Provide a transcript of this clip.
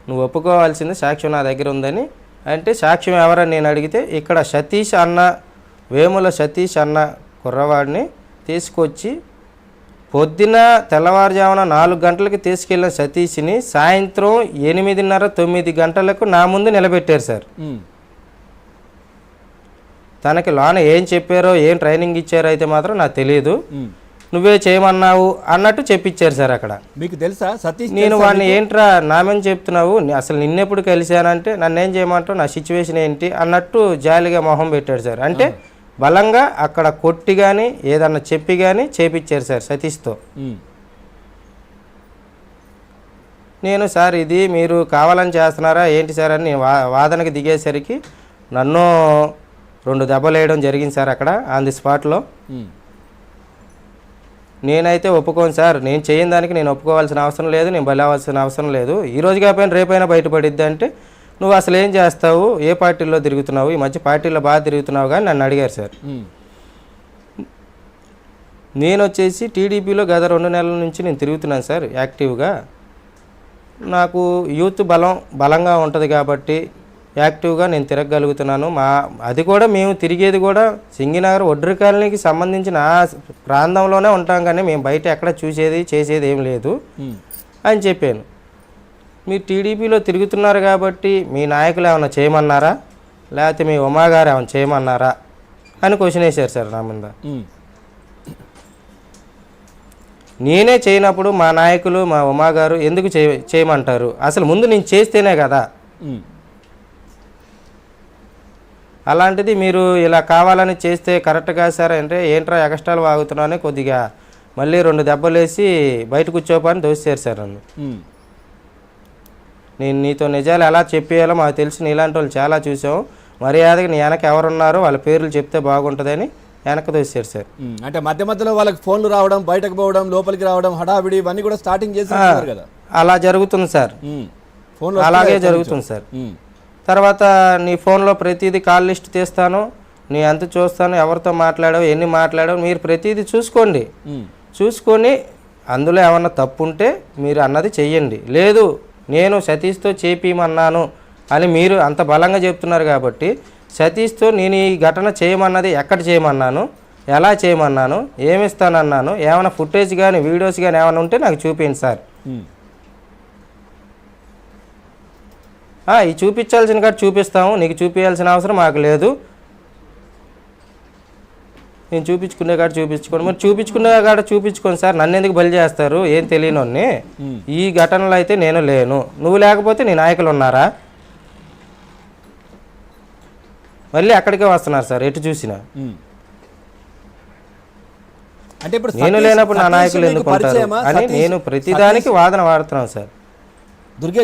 నువ్వు ఒప్పుకోవాల్సింది సాక్ష్యం నా దగ్గర ఉందని. అంటే సాక్ష్యం ఎవరని నేను అడిగితే ఇక్కడ సతీష్ అన్న, వేముల సతీష్ అన్న కుర్రవాడిని తీసుకొచ్చి పొద్దున తెల్లవారుజామున 4 గంటలకి తీసుకెళ్ళిన సతీష్ని సాయంత్రం 8:30, 9 గంటలకు నా ముందు నిలబెట్టారు సార్. తనకి లోన ఏం చెప్పారో, ఏం ట్రైనింగ్ ఇచ్చారో అయితే మాత్రం నాకు తెలియదు. నువ్వే చేయమన్నావు అన్నట్టు చెప్పించారు సార్ అక్కడ. మీకు తెలుసా సతీష్? నేను వాడిని ఏంట్రా నామని చెప్తున్నావు, అసలు నిన్నెప్పుడు కలిశానంటే నన్నేం చేయమంటావు, నా సిచ్యువేషన్ ఏంటి అన్నట్టు జాలిగా మొహం పెట్టాడు సార్. అంటే బలంగా అక్కడ కొట్టి కానీ ఏదన్నా చెప్పి కానీ చేపించారు సార్ సతీష్తో. నేను సార్ ఇది మీరు కావాలని చేస్తున్నారా ఏంటి సార్ అని నేను వాదనకి దిగేసరికి నన్ను 2 దెబ్బలు వేయడం జరిగింది సార్ అక్కడ ఆన్ ది స్పాట్లో. నేనైతే ఒప్పుకోను సార్, నేను చేయని దానికి నేను ఒప్పుకోవాల్సిన అవసరం లేదు, నేను బలవాల్సిన అవసరం లేదు. ఈరోజు కాకపోయినా రేపైనా బయటపడిద్ది అంటే నువ్వు అసలు ఏం చేస్తావు, ఏ పార్టీల్లో తిరుగుతున్నావు, ఈ మధ్య పార్టీలో బాగా తిరుగుతున్నావు కానీ నన్ను అడిగారు సార్. నేను వచ్చేసి టీడీపీలో గత 2 నెలల నుంచి నేను తిరుగుతున్నాను సార్ యాక్టివ్గా. నాకు యూత్ బలంగా ఉంటుంది కాబట్టి యాక్టివ్గా నేను తిరగగలుగుతున్నాను. అది కూడా మేము తిరిగేది కూడా సింగినగర్ ఒడ్రి కాలనీకి సంబంధించిన ప్రాంతంలోనే ఉంటాం కానీ మేము బయట ఎక్కడ చేసేది ఏం లేదు అని చెప్పాను. మీరు టీడీపీలో తిరుగుతున్నారు కాబట్టి మీ నాయకులు ఏమైనా చేయమన్నారా, లేకపోతే మీ ఉమాగారు ఏమైనా చేయమన్నారా అని క్వశ్చన్ వేశారు సార్ నా మీద. నేనే చేయనప్పుడు మా నాయకులు మా ఉమాగారు ఎందుకు చేయమంటారు, అసలు ముందు నేను చేస్తేనే కదా. అలాంటిది మీరు ఇలా కావాలని చేస్తే కరెక్ట్ కాదు సార్ అంటే ఏంట్రా ఎగస్ట్రాలు వాగుతున్నానే కొద్దిగా మళ్ళీ 2 దెబ్బలు వేసి బయట కూర్చోపని దోసారు సార్ నన్ను. నేను నీతో నిజాలు ఎలా చెప్పేయాలో మాకు తెలిసి నీలాంటి వాళ్ళు చాలా చూసాం, మర్యాదగా నీ వెనక ఎవరున్నారో వాళ్ళ పేర్లు చెప్తే బాగుంటుందని వెనక దోసారు సార్. అంటే మధ్య మధ్యలో వాళ్ళకి ఫోన్లు రావడం, బయటకు పోవడం, లోపలికి రావడం, హడావిడి ఇవన్నీ కూడా స్టార్టింగ్ చేశారు కదా. అలా జరుగుతుంది సార్, ఫోన్లో అలాగే జరుగుతుంది సార్. తర్వాత నీ ఫోన్లో ప్రతిదీ కాల్ లిస్ట్ తీస్తాను, నీ అంత చూస్తాను, ఎవరితో మాట్లాడావు, ఎన్ని మాట్లాడావు మీరు ప్రతిదీ చూసుకోండి. చూసుకొని అందులో ఏమన్నా తప్పు ఉంటే మీరు అన్నది చెయ్యండి. లేదు నేను సతీష్తో చేపిమన్నాను అని మీరు అంత బలంగా చెప్తున్నారు కాబట్టి సతీష్తో నేను ఈ ఘటన చేయమన్నది ఎక్కడ చేయమన్నాను, ఎలా చేయమన్నాను, ఏమిస్తానన్నాను, ఏమైనా ఫుటేజ్ కానీ వీడియోస్ కానీ ఏమైనా ఉంటే నాకు చూపించండి సార్. ఈ చూపించాల్సిన కాడ చూపిస్తాము, నీకు చూపించాల్సిన అవసరం మాకు లేదు. నేను చూపించుకునే కాడ చూపించుకోండి, మరి చూపించుకునే కాడ చూపించుకోండి సార్, నన్ను ఎందుకు బలి చేస్తారు ఏం తెలియనోన్ని. ఈ ఘటనలో అయితే నేను లేను, నువ్వు లేకపోతే నీ నాయకులు ఉన్నారా, మళ్ళీ అక్కడికే వస్తున్నారు సార్ ఎటు చూసినా. నేను లేనప్పుడు నా నాయకులు ఎందుకు ఉంటారు అని నేను ప్రతిదానికి వాదన వాడుతున్నాను సార్.